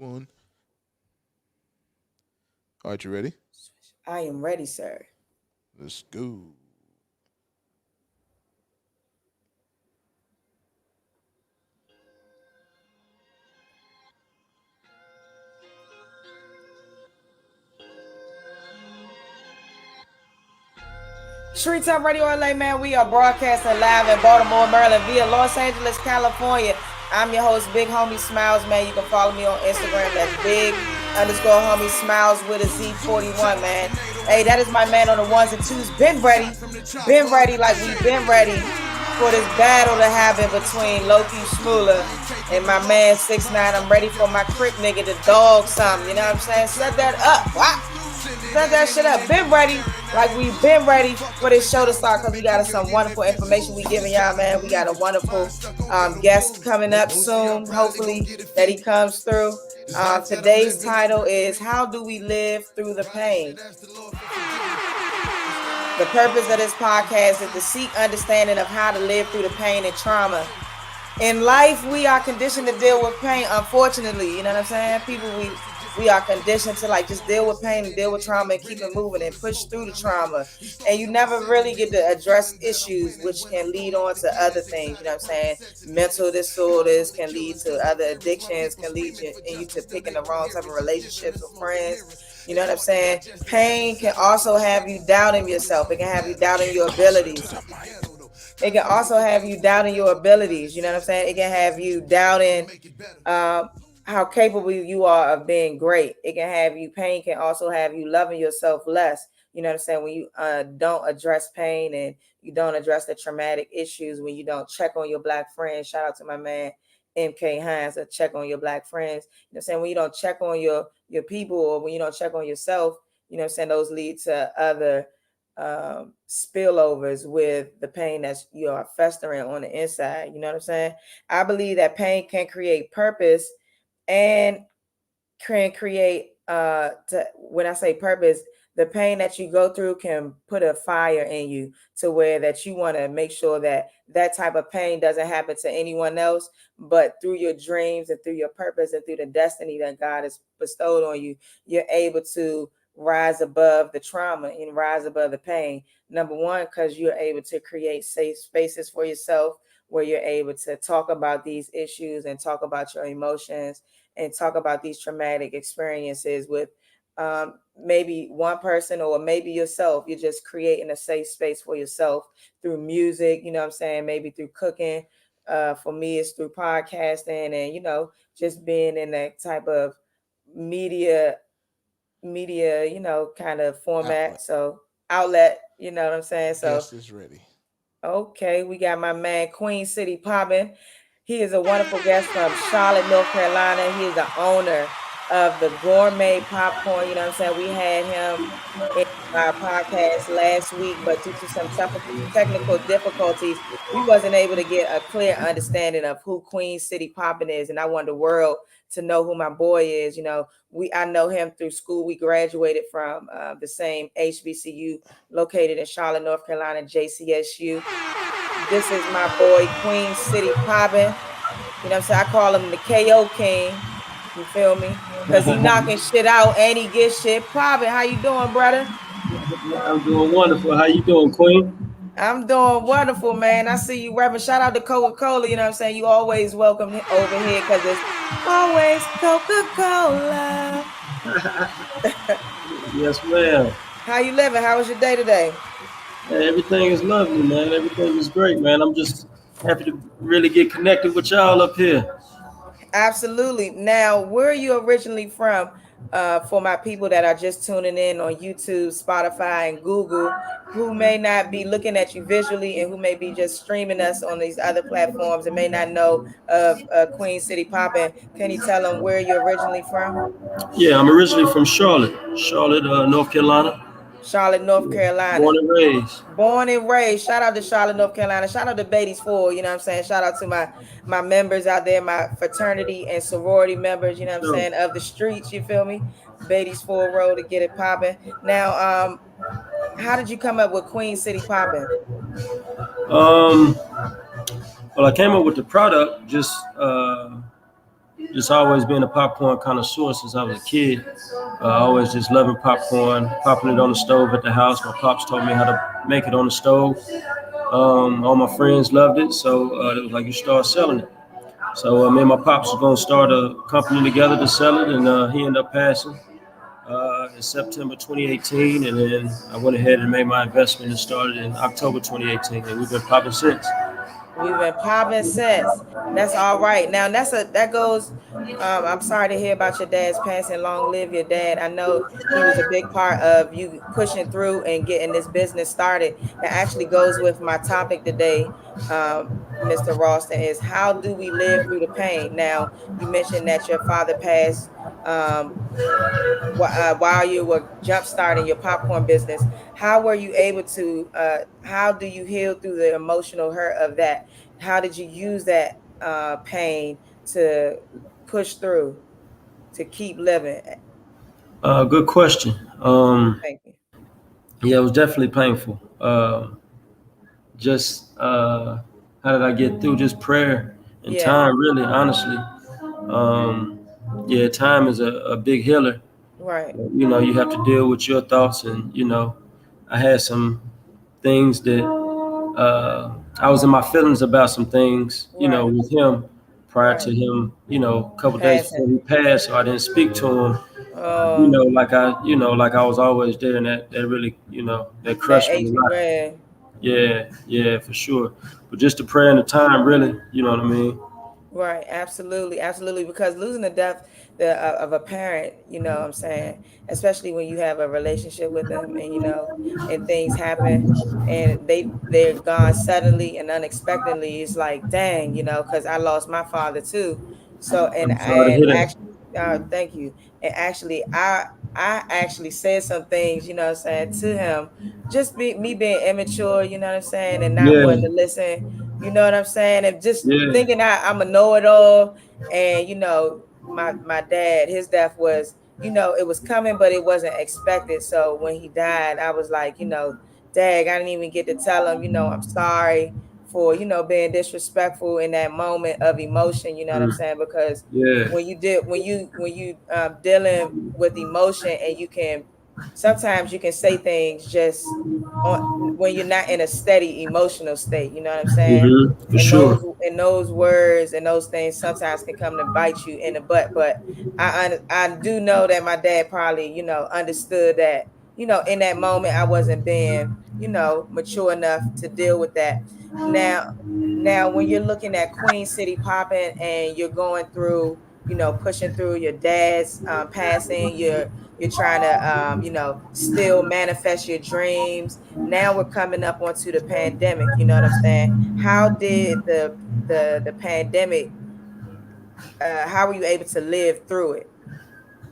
one. All right, you ready? I am ready, sir. Let's go. Street Talk Radio LA, man. We are broadcasting live in Baltimore, Maryland, via Los Angeles, California. I'm your host, Big Homie Smiles, man. You can follow me on Instagram. That's Big underscore Homie Smiles with a Z41, man. Hey, that is my man on the ones and twos. Been ready. Been ready like we've been ready for this battle to happen between Loki Schmooler and my man 6ix9ine. I'm ready for my crip nigga to dog something. You know what I'm saying? Set that up. What? Set that shit up. Been ready, like we've been ready for this show to start, because we got some wonderful information we giving y'all, man. We got a wonderful guest coming up soon. Hopefully that he comes through. Today's title is "How Do We Live Through the Pain?" The purpose of this podcast is to seek understanding of how to live through the pain and trauma. In life, we are conditioned to deal with pain, unfortunately. You know what I'm saying? People, we are conditioned to like just deal with pain and deal with trauma and keep it moving and push through the trauma. And you never really get to address issues, which can lead on to other things. You know what I'm saying? Mental disorders can lead to other addictions, can lead you to picking the wrong type of relationships with friends. You know what I'm saying? Pain can also have you doubting yourself. It can have you doubting your abilities. It can also have you doubting your abilities. You know what I'm saying? It can have you doubting how capable you are of being great. It can have you, pain can also have you loving yourself less. You know what I'm saying? When you don't address pain and you don't address the traumatic issues, when you don't check on your black friends. Shout out to my man MK Hines, to check on your black friends. You know what I'm saying? When you don't check on your people, or when you don't check on yourself, you know what I'm saying, those lead to other spillovers with the pain that you are festering on the inside. You know what I'm saying? I believe that pain can create purpose and can create when I say purpose, the pain that you go through can put a fire in you to where that you want to make sure that that type of pain doesn't happen to anyone else. But through your dreams and through your purpose and through the destiny that God has bestowed on you, you're able to rise above the trauma and rise above the pain. Number one, because you're able to create safe spaces for yourself where you're able to talk about these issues and talk about your emotions and talk about these traumatic experiences with maybe one person or maybe yourself. You're just creating a safe space for yourself through music, you know what I'm saying? Maybe through cooking. For me, it's through podcasting and, just being in that type of media, kind of format. Outlet. So outlet, you know what I'm saying? So, Guest is ready. okay, we got my man Queen City Poppin'. He is a wonderful guest from Charlotte, North Carolina. He is the owner of the Gourmet Popcorn. You know what I'm saying? We had him in our podcast last week, but due to some technical difficulties, we wasn't able to get a clear understanding of who Queen City Poppin' is. And I want the world to know who my boy is. I know him through school. We graduated from the same HBCU located in Charlotte, North Carolina, JCSU. This is my boy, Queen City Poppin'. You know what I'm saying? I call him the KO King. You feel me? Because he knocking shit out and he get shit poppin'. How you doing, brother? I'm doing wonderful. How you doing, Queen? I'm doing wonderful, man. I see you rapping. Shout out to Coca-Cola. You know what I'm saying? You always welcome over here because it's always Coca-Cola. Yes, ma'am. How you living? How was your day today? Hey, everything is lovely, man. Everything is great, man. I'm just happy to really get connected with y'all up here. Absolutely. Now, where are you originally from? For my people that are just tuning in on YouTube, Spotify, and Google, who may not be looking at you visually and who may be just streaming us on these other platforms and may not know of Queen City Poppin', can you tell them where you're originally from? Yeah, I'm originally from Charlotte, North Carolina. Charlotte, North Carolina. Born and raised. Born and raised. Shout out to Charlotte, North Carolina. Shout out to Beatties Ford. You know what I'm saying? Shout out to my members out there, my fraternity and sorority members, you know what I'm Sure. saying, of the streets, you feel me? Beatties Ford Road to get it popping. Now, how did you come up with Queen City Poppin'? Um, well, I came up with the product just just always been a popcorn connoisseur since I was a kid. Always just loving popcorn, popping it on the stove at the house. My pops taught me how to make it on the stove. All my friends loved it, so it was like, you start selling it. So me and my pops was gonna start a company together to sell it, and he ended up passing in September 2018, and then I went ahead and made my investment and started in October 2018, and we've been popping since. We've been popping since. That's all right. Now that goes. I'm sorry to hear about your dad's passing. Long live your dad. I know he was a big part of you pushing through and getting this business started. That actually goes with my topic today, Mr. Ralston, is how do we live through the pain? Now, you mentioned that your father passed while you were jump starting your popcorn business. How were you able to? How do you heal through the emotional hurt of that? How did you use that pain to push through, to keep living? Good question. Thank you. Yeah, it was definitely painful. How did I get through? Just prayer and time, really, honestly. Yeah, time is a big healer. Right. You know, you have to deal with your thoughts, and I had some things that I was in my feelings about some things, with him prior to him, a couple days before he passed, so I didn't speak to him. Like I was always there, and that really, that crushed me a lot. Yeah, for sure. But just the prayer and the time, really, you know what I mean? Right, absolutely, because losing the death of a parent, what I'm saying, especially when you have a relationship with them, and and things happen and they're gone suddenly and unexpectedly, it's like, dang, because I lost my father too. So and actually, thank you. And actually, I actually said some things, what I'm saying, to him, just me being immature, what I'm saying, and not wanting to listen. You know what I'm saying? And just thinking I'm a know-it-all. And, my dad, his death was, it was coming, but it wasn't expected. So when he died, I was like, dang, I didn't even get to tell him, I'm sorry for, being disrespectful in that moment of emotion. You know what I'm saying? Because when you dealing with emotion, and sometimes you can say things just when you're not in a steady emotional state, you know what I'm saying? For sure. Those words and those things sometimes can come to bite you in the butt. But I do know that my dad probably, understood that, in that moment I wasn't being, mature enough to deal with that. Now when you're looking at Queen City popping and you're going through, pushing through your dad's passing, you're trying to still manifest your dreams. Now we're coming up onto the pandemic, you know what I'm saying? How did the pandemic, how were you able to live through it,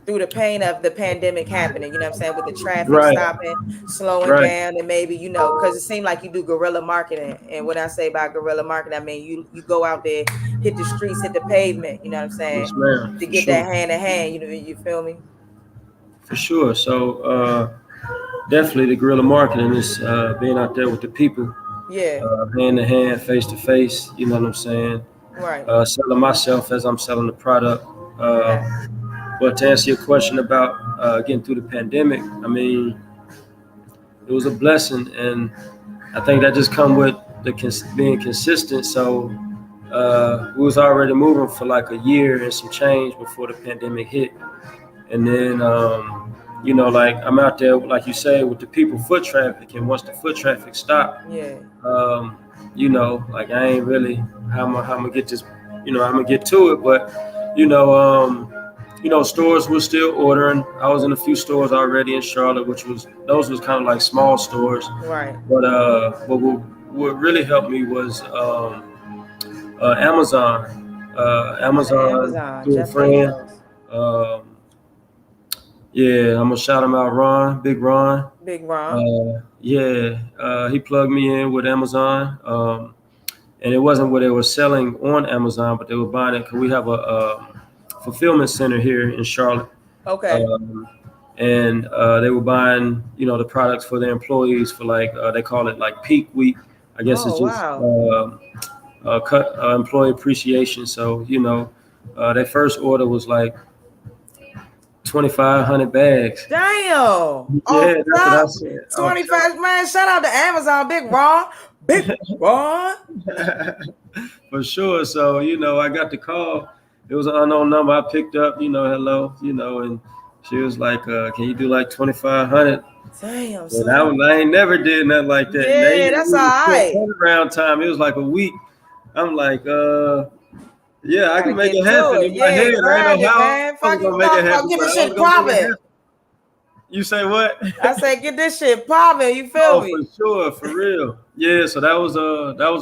through the pain of the pandemic happening, you know what I'm saying, with the traffic stopping, slowing down, and maybe, because it seemed like you do guerrilla marketing. And when I say about guerrilla marketing, I mean you go out there, hit the streets, hit the pavement, you know what I'm saying, to get that hand in hand, you feel me? For sure. So definitely the guerrilla marketing is being out there with the people, hand to hand, face to face, you know what I'm saying? Right. Selling myself as I'm selling the product. But to answer your question about getting through the pandemic, I mean, it was a blessing, and I think that just come with being consistent. So we was already moving for like a year and some change before the pandemic hit. And then, like I'm out there, like you say, with the people, foot traffic. And once the foot traffic stopped, like I ain't really how I'm gonna get this, I'm gonna get to it. But, stores were still ordering. I was in a few stores already in Charlotte, those was kind of like small stores. Right. But what really helped me was Amazon. Amazon through a friend. Yeah, I'm gonna shout him out, Ron, Big Ron. Big Ron. He plugged me in with Amazon, and it wasn't what they were selling on Amazon, but they were buying it because we have a fulfillment center here in Charlotte. Okay. And they were buying, the products for their employees for like they call it like peak week. I guess it's just employee appreciation. So Their first order was like 2,500 bags. Damn. Yeah, Oh, that's what I said. 25, man. Shout out to Amazon, Big Ron. Big Ron. For sure. So, I got the call. It was an unknown number. I picked up, hello, and she was like, can you do like 2,500? Damn, And son. I ain't never did nothing like that. Yeah, that's all right. Turnaround time. It was like a week. I'm like, yeah, I can make it happen. In my Yeah, head, I grind know it, how man. I was Fucking gonna make it happen. get but this I was shit gonna make it popping. happen. You say what? I said, get this shit popping. You feel Oh, me? for sure, for real. Yeah, so that was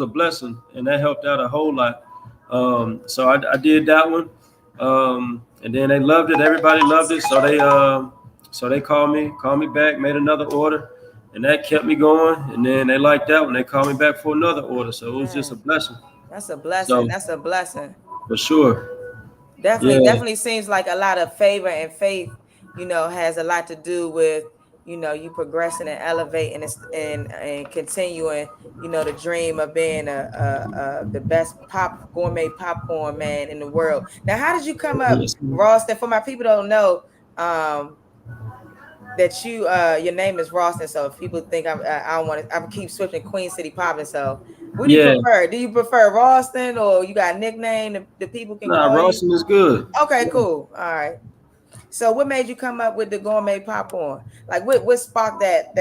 a blessing, and that helped out a whole lot. So I did that one, and then they loved it. Everybody loved it. So they called me back, made another order, and that kept me going. And then they liked that one. They called me back for another order. So it was just a blessing. That's a blessing. So, That's a blessing. for sure. Definitely seems like a lot of favor and faith, has a lot to do with, you progressing and elevating and continuing, the dream of being the best gourmet popcorn man in the world. Now, how did you come up, Ralston? For my people don't know, that your name is Ralston. So if people think I keep switching Queen City Poppin'. So what do you prefer? Do you prefer Ralston or you got a nickname the people can call you? Ralston is good. Okay, cool. All right. So what made you come up with the gourmet popcorn? Like what sparked that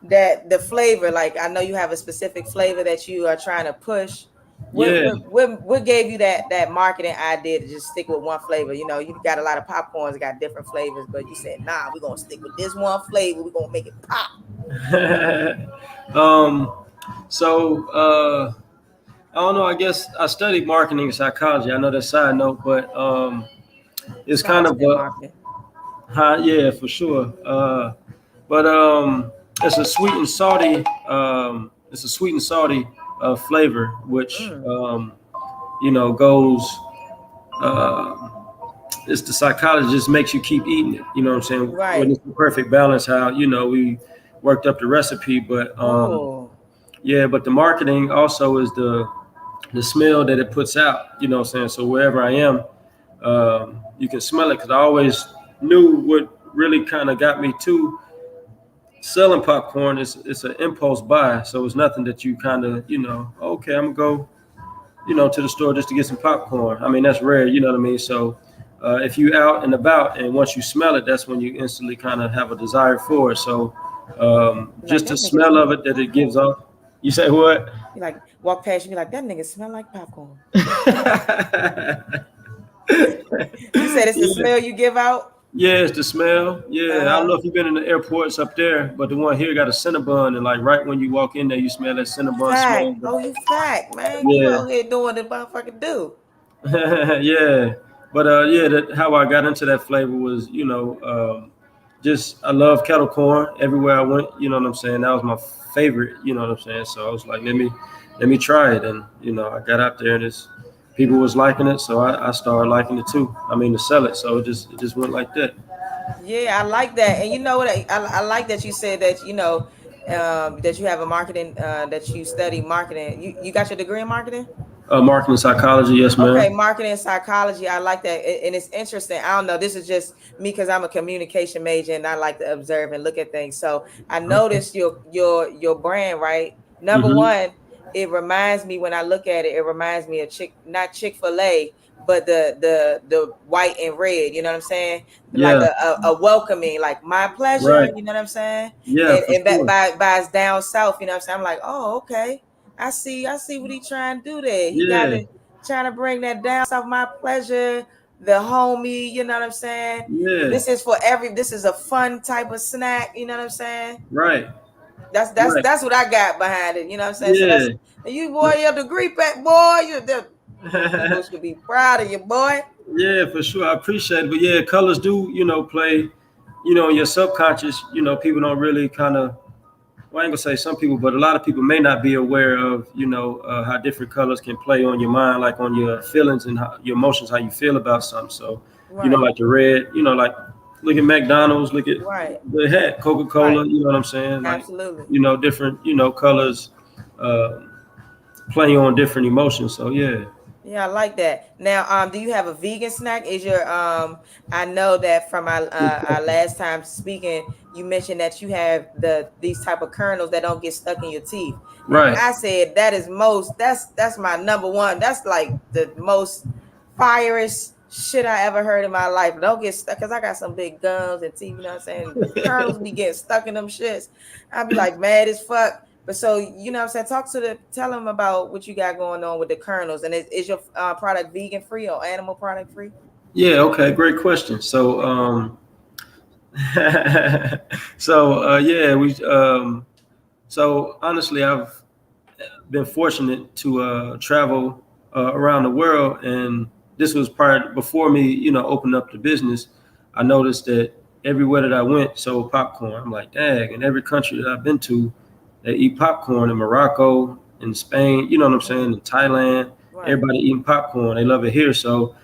the flavor? Like I know you have a specific flavor that you are trying to push. What gave you that marketing idea to just stick with one flavor? You got a lot of popcorns that got different flavors, but you said, nah, we're gonna stick with this one flavor, we're gonna make it pop. I don't know, I guess I studied marketing and psychology. I know that side note, but it's kind of yeah, for sure. But it's a sweet and salty flavor, which goes. It's the psychology just makes you keep eating it. You know what I'm saying? Right. When it's the perfect balance. How we worked up the recipe, but yeah. But the marketing also is the smell that it puts out. You know what I'm saying? So wherever I am, you can smell it, because I always knew what really kind of got me to selling popcorn is it's an impulse buy. So it's nothing that you kind of, okay, I'm gonna go, to the store just to get some popcorn. I mean, that's rare, you know what I mean? So if you out and about and once you smell it, that's when you instantly kind of have a desire for it. So just the smell of it that it gives off. You say what? You like walk past, you be like, that nigga smell like popcorn. You said it's the smell you give out? Yeah, it's the smell. Yeah, I don't know if you've been in the airports up there, but the one here got a Cinnabon, and like right when you walk in there, you smell that Cinnabon smell. Oh, you fact, man. Yeah. You out here doing the motherfucking do. Yeah, but how I got into that flavor was, just I love kettle corn everywhere I went. You know what I'm saying? That was my favorite. You know what I'm saying? So I was like, let me try it, and I got out there and people was liking it, so I started liking it too. I mean, to sell it, so it just went like that. Yeah, I like that, and you know what? I like that you said that that you have a marketing that you study marketing. You got your degree in marketing? Marketing psychology, yes, ma'am. Okay, marketing psychology. I like that, and it's interesting. I don't know. This is just me because I'm a communication major and I like to observe and look at things. So I noticed your brand, right? Number one. It reminds me, when I look at it, it reminds me of not Chick-fil-A, but the white and red. You know what I'm saying? Yeah. Like a welcoming, like my pleasure. Right. You know what I'm saying? Yeah. And sure. by it's down south. You know what I'm saying? I'm like, oh, okay. I see what he trying to do there. He trying to bring that down south, my pleasure, the homie. You know what I'm saying? Yeah. This is a fun type of snack. You know what I'm saying? Right. That's what I got behind it. You know what I'm saying? Yeah. So you boy, your degree back, boy. You should be proud of you, boy. Yeah, for sure. I appreciate it. But yeah, colors do, play, in your subconscious, people don't really kind of, well, I ain't gonna say some people, but a lot of people may not be aware of, how different colors can play on your mind, like on your feelings and your emotions, how you feel about something. So, right. Like the red, like, look at McDonald's, look at the hat, Coca-Cola, right. You know what I'm saying? Like, absolutely. Different, colors play on different emotions. So, yeah. Yeah, I like that. Now, do you have a vegan snack? Is your I know that from our last time speaking, you mentioned that you have these type of kernels that don't get stuck in your teeth. And Right. I said that is that's my number one. That's like the most fireest shit I ever heard in my life. Don't get stuck because I got some big gums and teeth, you know what I'm saying? The kernels be getting stuck in them shits. I'd be like mad as fuck. But so you know what I'm saying, tell them about what you got going on with the kernels, and is your product vegan free or animal product free? Yeah. Okay. Great question. So, yeah, so honestly, I've been fortunate to travel around the world, and this was before me, opening up the business. I noticed that everywhere that I went sold popcorn. I'm like, dang, in every country that I've been to, they eat popcorn. In Morocco, in Spain, you know what I'm saying, in Thailand, Right. everybody eating popcorn. They love it here. So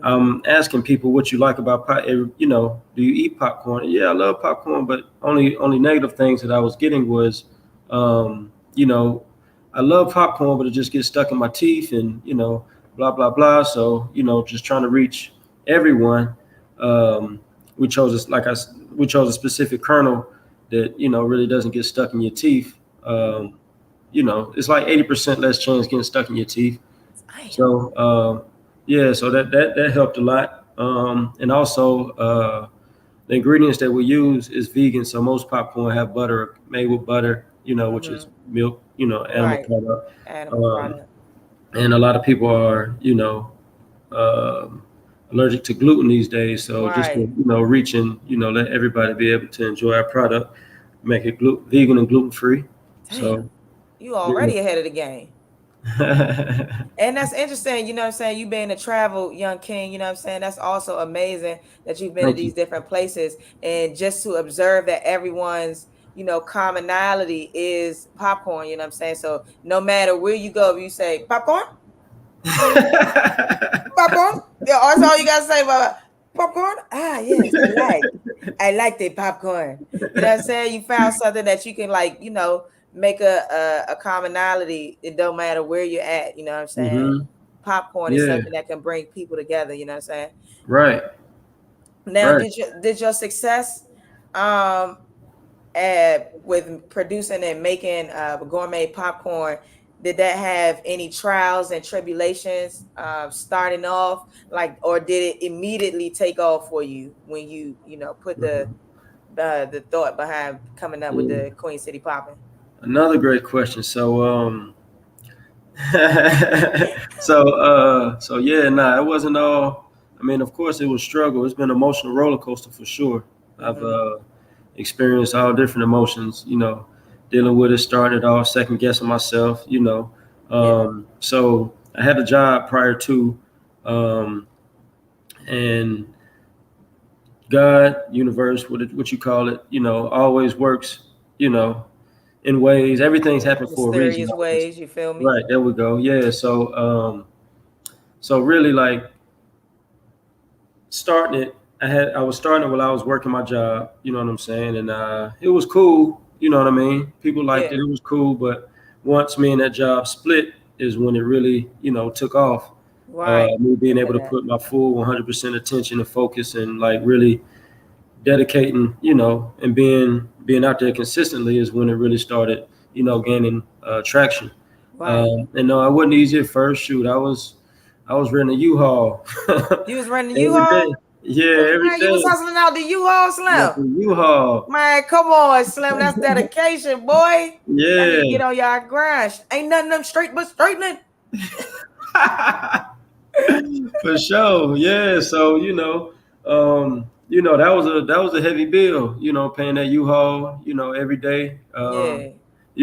Mm-hmm. I'm asking people what you like about pop. Do you eat popcorn? Yeah, I love popcorn, but only negative things that I was getting was, I love popcorn, but it just gets stuck in my teeth, and blah blah blah. So just trying to reach everyone. Um, we chose this, we chose a specific kernel that really doesn't get stuck in your teeth. Mm-hmm. It's like 80% less chance getting stuck in your teeth. Damn. So yeah, so that helped a lot. And also the ingredients that we use is vegan, so most popcorn have butter made with butter, which is Mm-hmm. milk, animal Right. product. Animal Um, product. and a lot of people are, um allergic to gluten these days. So just to, Right. reach and let everybody be able to enjoy our product, make it vegan and gluten free. So Damn. You yeah. already ahead of the game. And that's interesting, you know what I'm saying? You being a travel young king, you know what I'm saying? That's also amazing that you've been to Thank these you. different places and just to observe that everyone's, commonality is popcorn, you know what I'm saying? So no matter where you go, if you say popcorn, popcorn, yeah, that's all you gotta say about popcorn. Ah, yes, I like the popcorn. You know what I'm saying? You found something that you can like, make a commonality. It don't matter where you're at. You know what I'm saying? Hmm. Popcorn is Yeah. something that can bring people together. You know what I'm saying? Right. Now, Right. did your success, um, with producing and making gourmet popcorn, did that have any trials and tribulations starting off, like, or did it immediately take off for you when you put the Mhm. the thought behind coming up with Yeah. the Queen City popping? Another great question. So, so yeah, nah, it wasn't all. I mean, of course, it was struggle. It's been an emotional roller coaster for sure. I've Mm-hmm. experienced all different emotions. Dealing with it, started off second guessing myself. Yeah. So I had a job prior to, um, and God, universe, what you call it, always works. You know, in ways. Everything's happened for a reason. Mysterious ways, you feel me? Right, there we go. Yeah. So really, like, starting it, I was starting it while I was working my job. You know what I'm saying? And it was cool. You know what I mean? People liked Yeah. it. It was cool. But once me and that job split, is when it really took off. Right. Me being able Remember to that. put my full 100% attention and focus, and like really dedicating, and being out there consistently, is when it really started, gaining traction. Right. And no, it wasn't easy at first. Shoot, I was renting a U-Haul You was running every day. U-Haul? Yeah, every Man, you was day. hustling out the U-Haul, Like Slim. a U-Haul. Man, come on, Slim. That's dedication, boy. Y'all need to Yeah. get on y'all grind. Ain't nothing them straight but straightening. For sure. Yeah. So, that was a heavy bill, paying that U-Haul, every day. Yeah.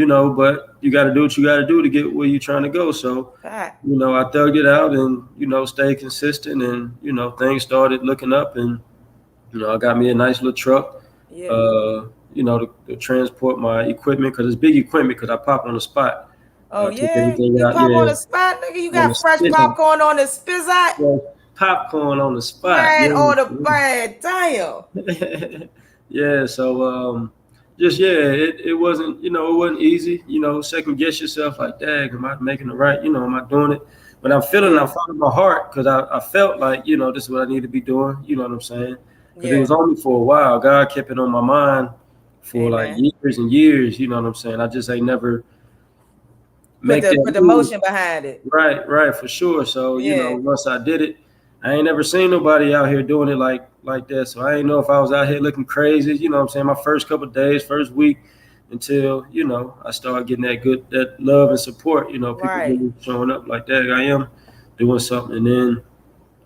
But you got to do what you got to do to get where you're trying to go. So, Fact. I thugged it out and, stayed consistent, and, things started looking up, and, I got me a nice little truck, Yeah. uh, to transport my equipment, because it's big equipment, because I pop on the spot. Oh Take yeah. everything You out, pop on yeah, the spot, nigga. You on the got fresh spit. popcorn on the spizzot. Yeah, popcorn on the spot. Man, Yeah. on the bad damn. Yeah. So just yeah, it wasn't, it wasn't easy. Second guess yourself, like, dang, am I making it right? Am I doing it? But I'm feeling, I'm following my heart because I felt like, you know, this is what I need to be doing. You know what I'm saying? Because it was on me for a while. God kept it on my mind for like Amen. years and years. You know what I'm saying? I just ain't never Put make that the move. motion behind it. Right, for sure. So, you know, Yeah. once I did it, I ain't never seen nobody out here doing it like that. So I ain't know if I was out here looking crazy, you know what I'm saying, my first couple of days, first week, until, you know, I started getting that love and support, you know, people Right. really showing up like that. I am doing something. And then,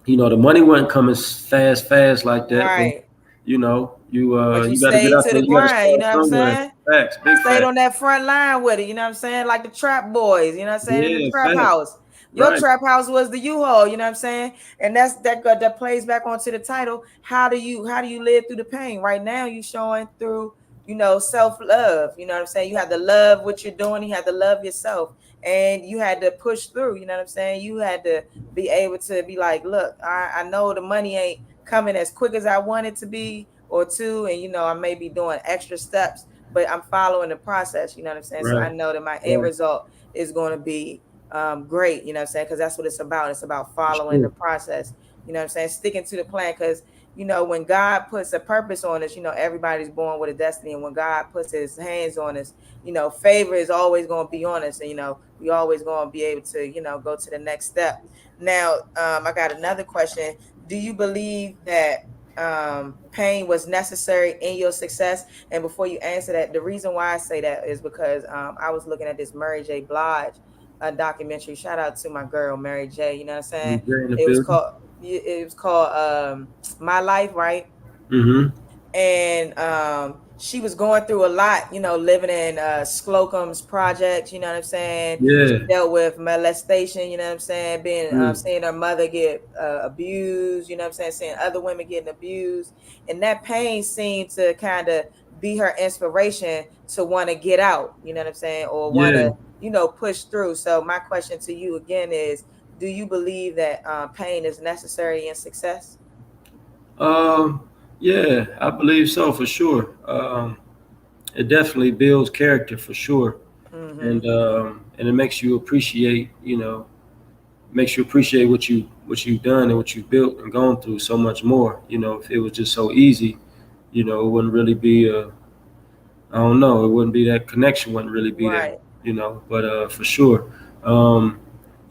you know, the money wasn't coming fast like that, but Right. you know, But you you got to get stayed out to there. the You got to grind, you start know what I'm somewhere. saying? Facts, big Stayed facts. on that front line with it, you know what I'm saying? Like the trap boys, you know what I'm saying? In the Yeah, trap facts. house. Your Right. trap house was the U-Haul, you know what I'm saying? And that plays back onto the title. How do you live through the pain? Right now you showing through, you know, self-love. You know what I'm saying? You have to love what you're doing, you have to love yourself. And you had to push through, you know what I'm saying? You had to be able to be like, look, I know the money ain't coming as quick as I want it to be or two, and you know, I may be doing extra steps, but I'm following the process, you know what I'm saying? So I Right. know that my end result is going to be great, you know what I'm saying? Because that's what it's about. It's about following the Sure. process, you know what I'm saying? Sticking to the plan, because you know, when God puts a purpose on us, you know, everybody's born with a destiny, and when God puts his hands on us, you know, favor is always going to be on us, and you know, we always going to be able to, you know, go to the next step. Now, I got another question. Do you believe that pain was necessary in your success? And before you answer that, the reason why I say that is because I was looking at this Mary J. Blige documentary. Shout out to my girl Mary J. You know what I'm saying? You're in the It was building. called My Life, right? Mm-hmm. And she was going through a lot, you know, living in Slocum's projects, you know what I'm saying? She Yeah. dealt with molestation, you know what I'm saying? Being Mm. seeing her mother get abused, you know what I'm saying? Seeing other women getting abused, and that pain seemed to kind of be her inspiration to want to get out, you know what I'm saying, or want Yeah. to, you know, push through. So my question to you again is, do you believe that pain is necessary in success? Um, yeah, I believe so for sure. It definitely builds character for sure, Mm-hmm. and it makes you appreciate, you know, makes you appreciate what you've done and what you've built and gone through so much more. You know, if it was just so easy, you know, it wouldn't really be I don't know, it wouldn't be that connection wouldn't really be there, Right. you know. But for sure, um,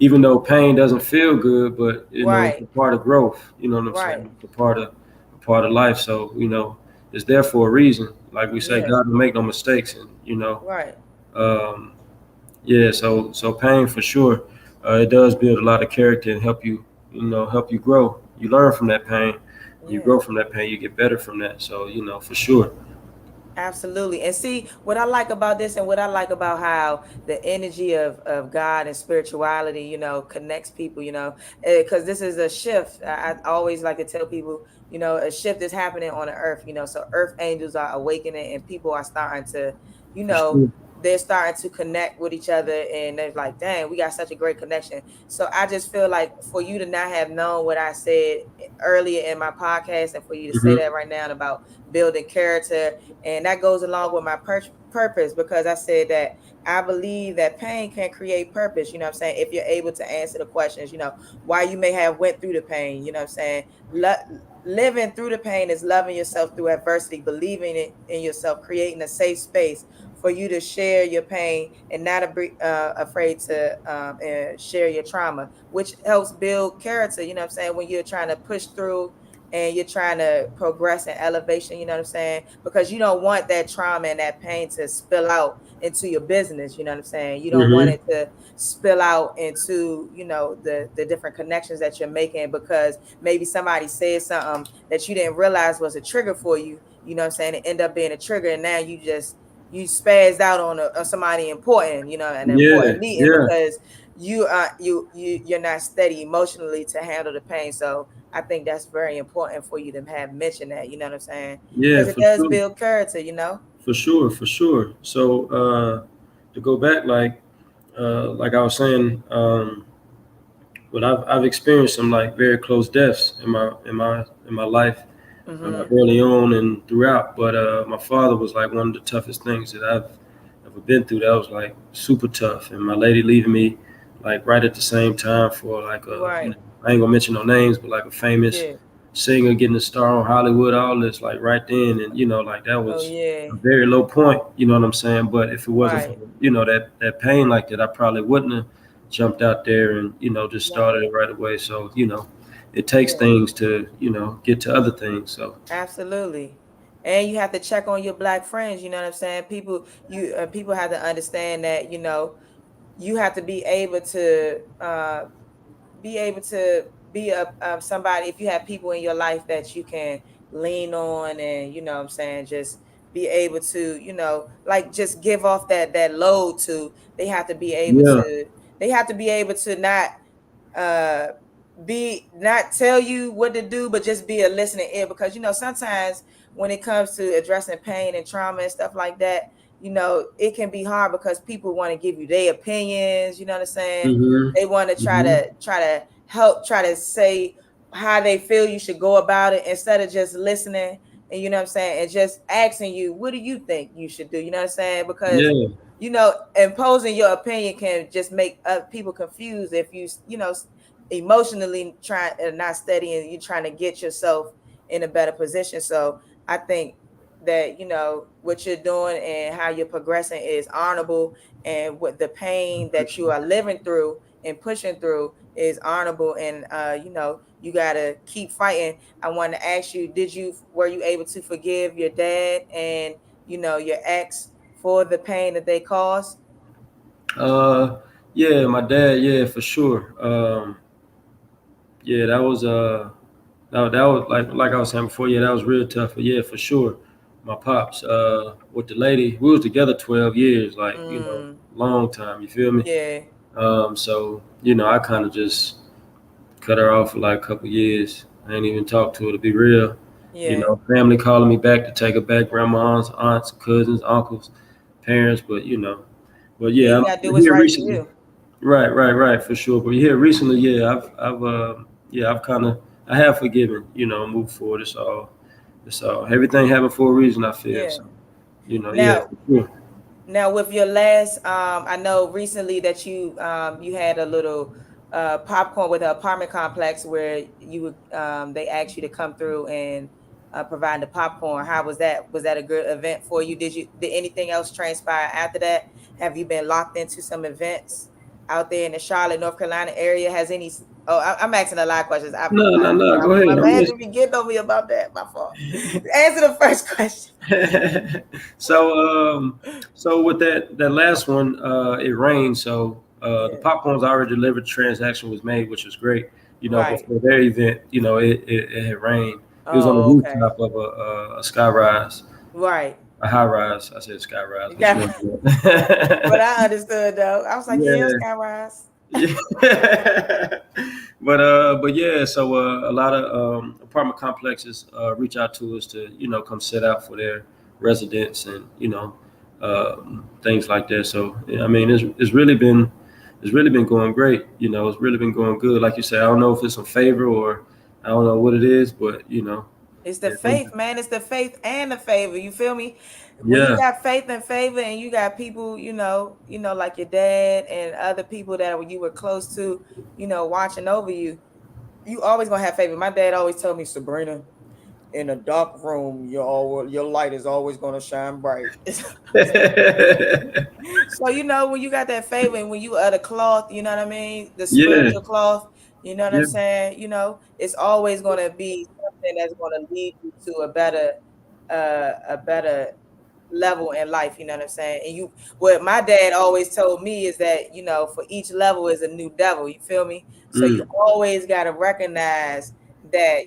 even though pain doesn't feel good, but you know, it's Right. a part of growth. You know what I'm Right. saying? It's a part of life. So you know, it's there for a reason. Like we say, Yeah. God will make no mistakes, and you know, Right. um, yeah. So pain for sure, it does build a lot of character and help you, you know, help you grow. You learn from that pain. You Yeah. grow from that pain. You get better from that. So you know, for sure. Absolutely. And see, what I like about this and what I like about how the energy of God and spirituality, you know, connects people, you know, because this is a shift. I always like to tell people, you know, a shift is happening on the earth, you know, so earth angels are awakening and people are starting to, you For know, sure. they're starting to connect with each other, and they're like, dang, we got such a great connection. So I just feel like for you to not have known what I said earlier in my podcast, and for you to say Hmm. that right now about building character, and that goes along with my purpose, because I said that I believe that pain can create purpose, you know what I'm saying, if you're able to answer the questions, you know, why you may have went through the pain, you know what I'm saying. Living through the pain is loving yourself through adversity, believing it in yourself, creating a safe space for you to share your pain and not afraid to share your trauma, which helps build character, you know what I'm saying, when you're trying to push through and you're trying to progress in elevation, you know what I'm saying? Because you don't want that trauma and that pain to spill out into your business, you know what I'm saying? You don't want Hmm. it to spill out into, you know, the different connections that you're making, because maybe somebody said something that you didn't realize was a trigger for you, you know what I'm saying? It end up being a trigger, and now you spazzed out on somebody important, you know, an Yeah. important meeting, Yeah. because you're not steady emotionally to handle the pain. So I think that's very important for you to have mentioned that, you know what I'm saying? Yeah. Because it For does sure. build character, you know? For sure. For sure. So to go back, like I was saying, but I've experienced some like very close deaths in my life, Mm-hmm. early on and throughout. But my father was like one of the toughest things that I've ever been through. That was like super tough. And my lady leaving me like right at the same time for like Right. I ain't gonna mention no names, but like a famous Yeah. singer getting a star on Hollywood, all this like right then, and like that Oh was yeah. a very low point. You know what I'm saying? But if it wasn't for Right. that pain like that, I probably wouldn't have jumped out there and just started it right away. So it takes Yeah. things to get to other things. So Absolutely. And you have to check on your black friends, you know what I'm saying? People have to understand that, you have to be somebody. If you have people in your life that you can lean on, and you know what I'm saying, just be able to, like just give off that load to. They have to be able yeah, to not uh not tell you what to do, but just be a listening ear, because sometimes when it comes to addressing pain and trauma and stuff like that, it can be hard because people want to give you their opinions, you know what I'm saying? They want to hmm try to help, try to say how they feel you should go about it, instead of just listening, and you know what I'm saying, and just asking you, what do you think you should do, you know what I'm saying? Because yeah, imposing your opinion can just make people confused if you emotionally trying and not steady, and you're trying to get yourself in a better position. So I think that what you're doing and how you're progressing is honorable, and what the pain that you are living through and pushing through is honorable, and you gotta keep fighting. I want to ask you, were you able to forgive your dad and your ex for the pain that they caused? uh, yeah, my dad, yeah, for sure. Yeah, that was that was like I was saying before. Yeah, that was real tough. But yeah, for sure, my pops with the lady, we was together 12 years, like Mm, long time. You feel me? yeah, So I kind of just cut her off for like a couple years. I ain't even talked to her to be real. yeah. Family calling me back to take her back, grandmas, aunts, cousins, uncles, parents, but Yeah, yeah, you I'm gotta do what's here right for recently. you. Right, for sure. But here recently, yeah, I've kind of, I have forgiven, moved forward. It's all, everything happened for a reason, I feel. Yeah. So, yeah, Now, for sure. with your last, I know recently that you had a little popcorn with an apartment complex where you would they asked you to come through and provide the popcorn. How was that? Was that a good event for you? Did anything else transpire after that? Have you been locked into some events out there in the Charlotte, North Carolina area? Has any? Oh, I'm asking a lot of questions. No, no, no. Go My ahead. I'm man listening. to be getting on me about that. My fault. Answer the first question. so so with that last one, it rained. So the Yeah. popcorn's already delivered. Transaction was made, which was great. But Right. for their event, it had rained. It was on the Oh, okay. rooftop of a sky rise, Right. a high rise. I said sky rise. You What you got, want? but I understood though. I was like, yeah, Yeah. Skyrise. Yeah. But yeah, so a lot of apartment complexes reach out to us to come sit out for their residents, and things like that. So yeah, I mean it's really been going great. It's really been going good. Like you said, I don't know if it's a favor or I don't know what it is, but It's the it, faith, man. It's the faith and the favor. You feel me? When you yeah. got faith and favor, and you got people, like your dad and other people that you were close to, watching over you, you always gonna have favor. My dad always told me, Sabrina, in a dark room, your light is always gonna shine bright. So when you got that favor, and when you are the cloth, you know what I mean, the Yeah. spiritual cloth, you know what I'm Yeah. saying. It's always going to be something that's going to lead you to a better level in life. You know what I'm saying. And what my dad always told me is that for each level is a new devil. You feel me? So you Mm, always got to recognize that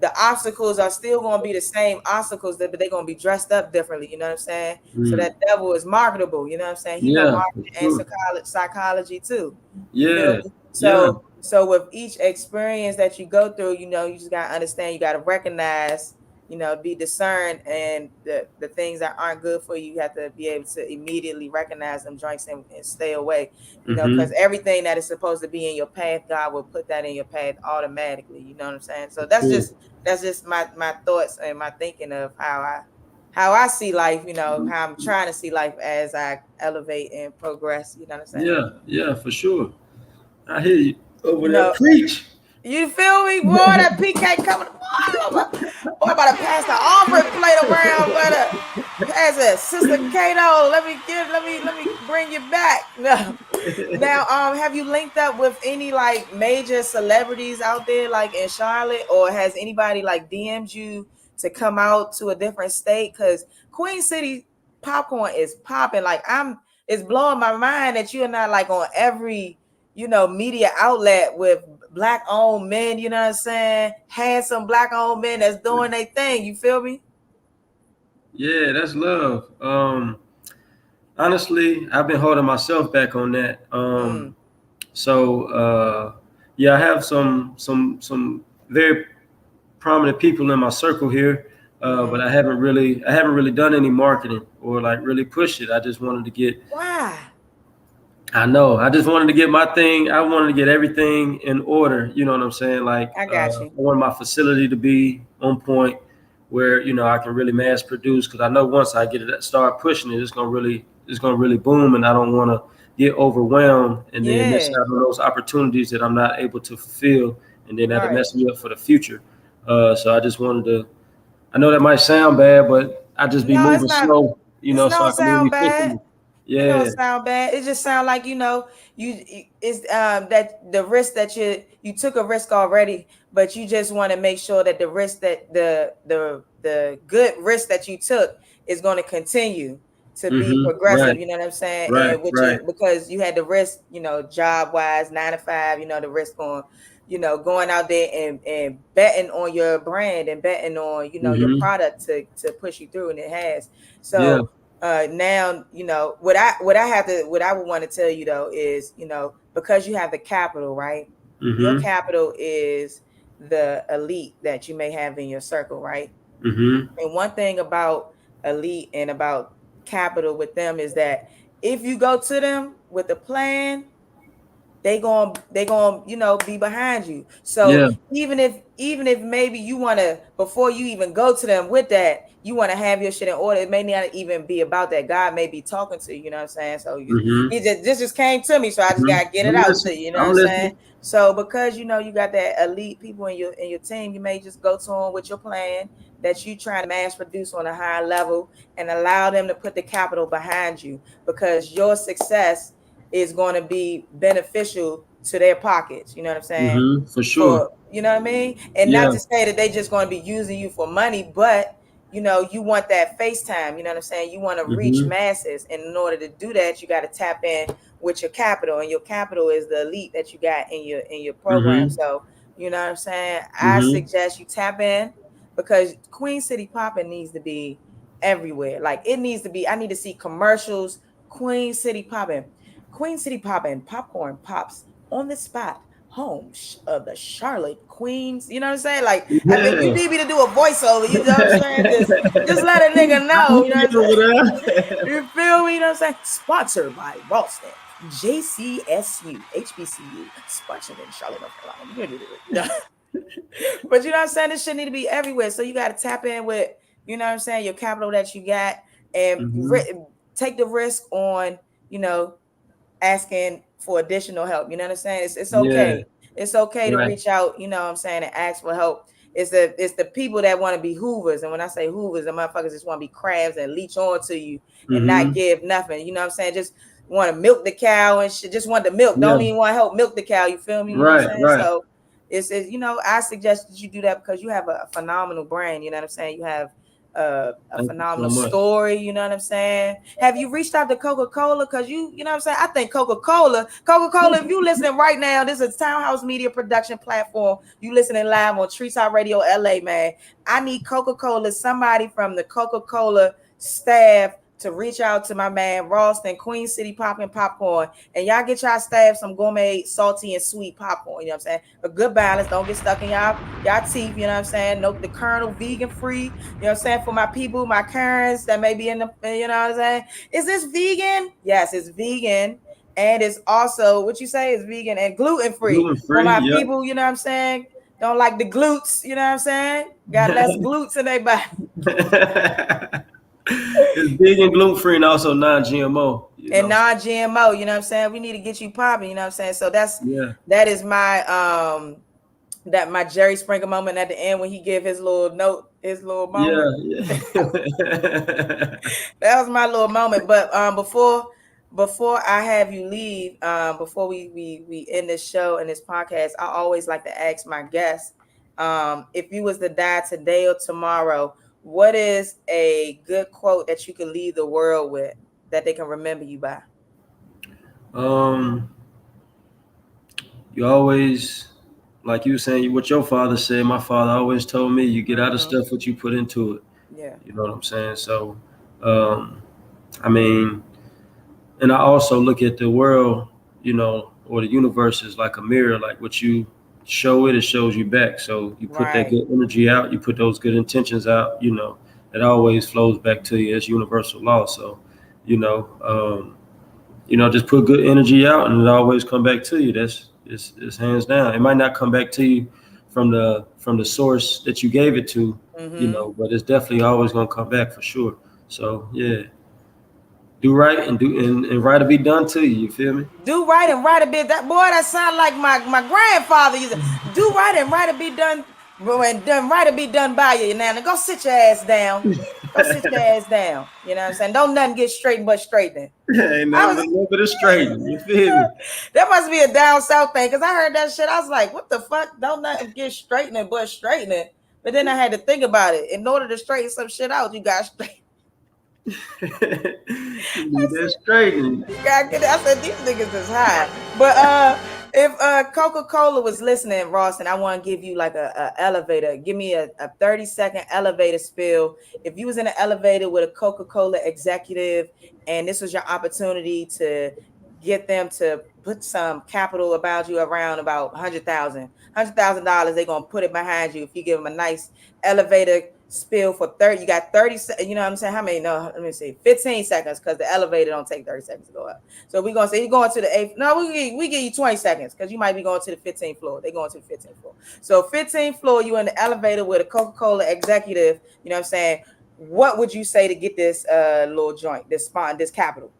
the obstacles are still going to be the same obstacles, but they're going to be dressed up differently. You know what I'm saying? So mm. that devil is marketable. You know what I'm saying? He know Yeah, for marketing and sure. psychology too. You feel Yeah. me? Yeah. So with each experience that you go through, you just gotta understand. You gotta recognize. Be discerned, and the things that aren't good for you, you have to be able to immediately recognize them joints, and stay away. Because Mm-hmm. everything that is supposed to be in your path, God will put that in your path automatically. You know what I'm saying? So Sure. that's just my thoughts and my thinking of how how I see life, you know, how I'm trying to see life as I elevate and progress. You know what I'm saying? Yeah, for sure. I hear you over You there. know, Preach. you feel me? Boy, that PK coming. Boy, about to pass the offering plate around, brother. Pass it, Sister Kato. Let me bring you back. No. Now, have you linked up with any like major celebrities out there, like in Charlotte, or has anybody like DM'd you to come out to a different state? Because Queen City popcorn is popping. Like it's blowing my mind that you're not like on every, you know, media outlet with black owned men, you know what I'm saying? Handsome black owned men that's doing their thing. You feel me? Yeah, that's love. Honestly, I've been holding myself back on that. So yeah, I have some very prominent people in my circle here, but I haven't really done any marketing or like really pushed it. I just wanted to get. Why? I know. I just wanted to get my thing. I wanted to get everything in order. You know what I'm saying? Like, I got you. I want my facility to be on point, where I can really mass produce. Because I know once I get it, start pushing it, it's gonna really boom. And I don't want to get overwhelmed and then miss out on those opportunities that I'm not able to fulfill, and then that'll mess me up for the future. So I just wanted to. I know that might sound bad, but I just be moving slow. You know, so I can move efficiently. Yeah. It don't sound bad. It just sounds like, you know, it's that the risk that you took a risk already, but you just want to make sure that the risk that the good risk that you took is going to continue to be progressive. Right. You know what I'm saying? Right. And because you had the risk, you know, job wise, 9 to 5, you know, the risk on, you know, going out there and betting on your brand and betting on, you know, your product to push you through, and it has. So now, you know, what I would want to tell you though is, you know, because you have the capital, right? Your capital is the elite that you may have in your circle, right? And one thing about elite and about capital with them is that if you go to them with a plan, they gonna you know, be behind you. So even if maybe you want to, before you even go to them with that, you want to have your shit in order. It may not even be about that. God may be talking to you, you know what I'm saying? So this just came to me, so I just gotta get it out to you, you know what I'm saying? So because, you know, you got that elite people in your team, you may just go to them with your plan that you trying to mass produce on a high level and allow them to put the capital behind you, because your success is going to be beneficial to their pockets. You know what I'm saying? For sure. You know what I mean? And not to say that they just going to be using you for money, but, you know, you want that FaceTime. You know what I'm saying? You want to reach masses. And in order to do that, you got to tap in with your capital. And your capital is the elite that you got in your program. So, you know what I'm saying? I suggest you tap in, because Queen City Poppin' needs to be everywhere. Like, it needs to be, I need to see commercials. Queen City Poppin'. Queen City Poppin', popcorn pops on the spot, home of the Charlotte Queens. You know what I'm saying? Like, I mean, you need me to do a voiceover. You know what I'm saying? Just let a nigga know. You know what I'm saying? You feel me? You know what I'm saying? Sponsored by Ralston, JCSU, HBCU, sponsored in Charlotte, North Carolina. But you know what I'm saying? This shit need to be everywhere. So you got to tap in with, you know what I'm saying, your capital that you got, and take the risk on, you know, asking for additional help. You know what I'm saying? It's okay. It's okay to reach out, you know what I'm saying, and ask for help. It's the people that want to be hoovers. And when I say hoovers, the motherfuckers just want to be crabs and leech on to you and not give nothing. You know what I'm saying? Just want to milk the cow and shit. Just want the milk. Don't even want to help milk the cow. You feel me? You know what I'm saying? So it's, you know, I suggest that you do that because you have a phenomenal brand. You know what I'm saying? You have a phenomenal story. You know what I'm saying? Have you reached out to Coca-Cola? Because you know what I'm saying? I think Coca-Cola, if you listening right now, this is Townhouse Media Production Platform. You listening live on Treetop Radio LA, man. I need Coca-Cola, somebody from the Coca-Cola staff, to reach out to my man Ralston, Queen City Poppin' Popcorn, and y'all get y'all staff some gourmet, salty and sweet popcorn. You know what I'm saying? A good balance. Don't get stuck in y'all teeth. You know what I'm saying? No, the kernel vegan free. You know what I'm saying? For my people, my Karens that may be in the, you know what I'm saying? Is this vegan? Yes, it's vegan. And it's also, what you say, is vegan and gluten free. For my people, you know what I'm saying? Don't like the glutes, you know what I'm saying? Got less glutes in their body. It's vegan, gluten free, and also non-GMO. And non-GMO, you know what I'm saying? We need to get you popping, you know what I'm saying? So that is my my Jerry Springer moment at the end when he gave his little note, his little moment. Yeah. That was my little moment. But before I have you leave, before we end this show and this podcast, I always like to ask my guests, if you was to die today or tomorrow, what is a good quote that you can leave the world with that they can remember you by? You always, like you were saying, what your father said, my father always told me, you get out of stuff what you put into it. Yeah. You know what I'm saying? So, I mean, and I also look at the world, you know, or the universe is like a mirror, like what you show it shows you back. So you put that good energy out, you put those good intentions out, you know, it always flows back to you as universal law. So, you know, just put good energy out and it always come back to you. That's it's hands down. It might not come back to you from the source that you gave it to, you know, but it's definitely always gonna come back for sure. So yeah. Do right and right to be done to you. You feel me? Do right and right to be that boy. That sound like my grandfather used to do right and right to be done. And done right to be done by you. Now go sit your ass down. Go sit your ass down. You know what I'm saying? Don't nothing get straightened but straightening. Ain't nothing a little bit of straightening. You feel me? That must be a down south thing because I heard that shit. I was like, what the fuck? Don't nothing get straightening but straightening. But then I had to think about it. In order to straighten some shit out, you got straight. That's straightening. I said these niggas is high. But if Coca-Cola was listening, Rawson, I want to give you like a elevator. Give me a 30-second elevator spill. If you was in an elevator with a Coca-Cola executive and this was your opportunity to get them to put some capital about you around about $100,000, they're gonna put it behind you if you give them a nice elevator spill for 30. You got 30, you know what I'm saying? How many? No, let me see, 15 seconds, because the elevator don't take 30 seconds to go up. So we're gonna say you're going to the 8th. No, we give you 20 seconds because you might be going to the 15th floor. They're going to the 15th floor. So 15th floor, you in the elevator with a Coca-Cola executive, you know what I'm saying? What would you say to get this little joint, this capital?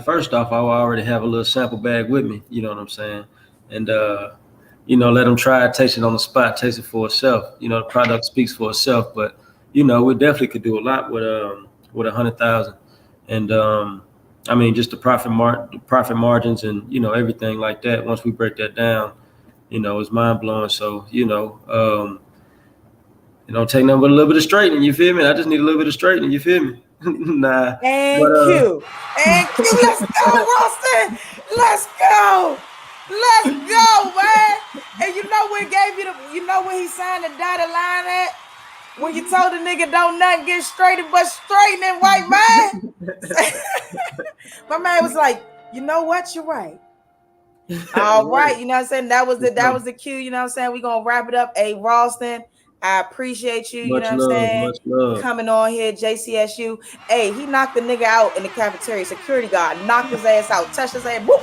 First off, I will already have a little sample bag with me. You know what I'm saying? And you know, let them try it, taste it on the spot, taste it for itself. You know, the product speaks for itself. But you know, we definitely could do a lot with 100,000. And I mean, just the profit margins, and you know, everything like that. Once we break that down, you know, it's mind blowing. So you know, it don't take nothing but a little bit of straightening. You feel me? I just need a little bit of straightening. You feel me? Nah. Thank you. Let's go, Rawson. Let's go. Let's go, man. And you know when when he signed the dotted line at? When you told the nigga don't nothing get straightened but straightening, white man. My man was like, you know what? You're right. All right. You know what I'm saying? That was the cue. You know what I'm saying? We're gonna wrap it up. Hey, Rawson, I appreciate you. You know what I'm saying? Coming on here, JCSU. Hey, he knocked the nigga out in the cafeteria. Security guard knocked his ass out, touched his ass. Whoop.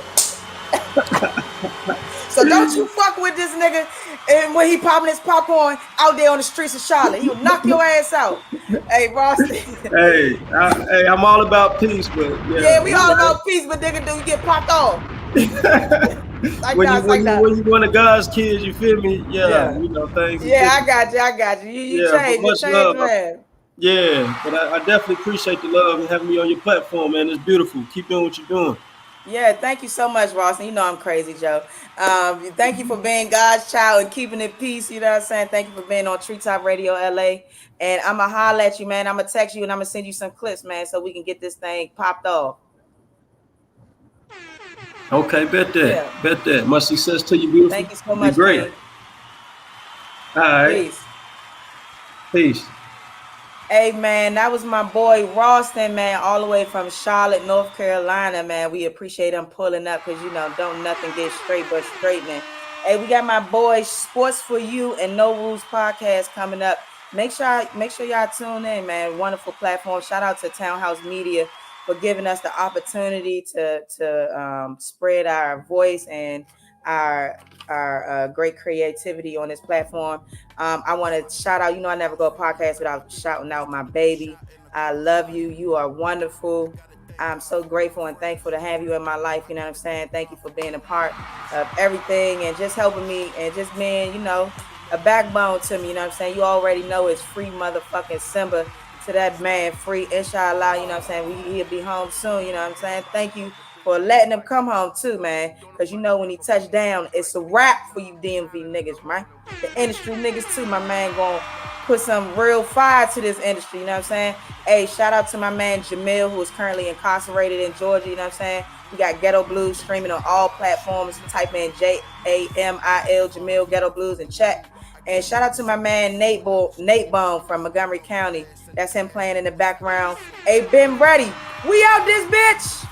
So don't you fuck with this nigga. And when he popping his popcorn out there on the streets of Charlotte, he'll knock your ass out. Hey, Rawson. Hey, I'm all about peace, but yeah, we all about peace, but nigga, do you get popped off? when you one of God's kids, you feel me? Yeah. You know things. Yeah, I got you. You changed, man. Yeah, but I definitely appreciate the love and having me on your platform, man. It's beautiful. Keep doing what you're doing. Yeah, thank you so much, Rawson. You know I'm crazy, Joe. Thank you for being God's child and keeping it peace. You know what I'm saying? Thank you for being on Treetop Radio LA. And I'm going to holler at you, man. I'm going to text you and I'm going to send you some clips, man, so we can get this thing popped off. Okay, bet that. Yeah. Bet that. Much success to you, beautiful. Thank you so much. Be great. Man. All right. Peace. Hey, man, that was my boy Rawson, man, all the way from Charlotte, North Carolina, man. We appreciate him pulling up because, you know, don't nothing get straight but straightening. Hey, we got my boy Sports for You and No Rules podcast coming up. Make sure y'all tune in, man. Wonderful platform. Shout out to Townhouse Media for giving us the opportunity to spread our voice and our great creativity on this platform. I want to shout out, you know, I never go podcast without shouting out my baby, I love you. You are wonderful. I'm so grateful and thankful to have you in my life. You know what I'm saying? Thank you for being a part of everything and just helping me and just being, you know, a backbone to me. You know what I'm saying? You already know it's free motherfucking Simba to that man. Free, inshallah. You know what I'm saying? He'll be home soon. You know what I'm saying? Thank you for letting him come home too, man. Because you know when he touched down, it's a wrap for you DMV niggas, right? The industry niggas too, my man, gonna put some real fire to this industry, you know what I'm saying? Hey, shout out to my man Jamil, who is currently incarcerated in Georgia, you know what I'm saying? We got Ghetto Blues streaming on all platforms. Type in Jamil, Jamil Ghetto Blues, and check. And shout out to my man Nate Bone from Montgomery County. That's him playing in the background. Hey, Ben Ready, we out this bitch!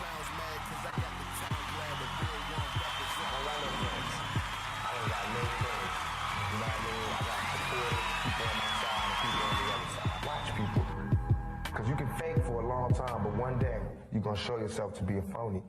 You can fake for a long time, but one day you're gonna show yourself to be a phony.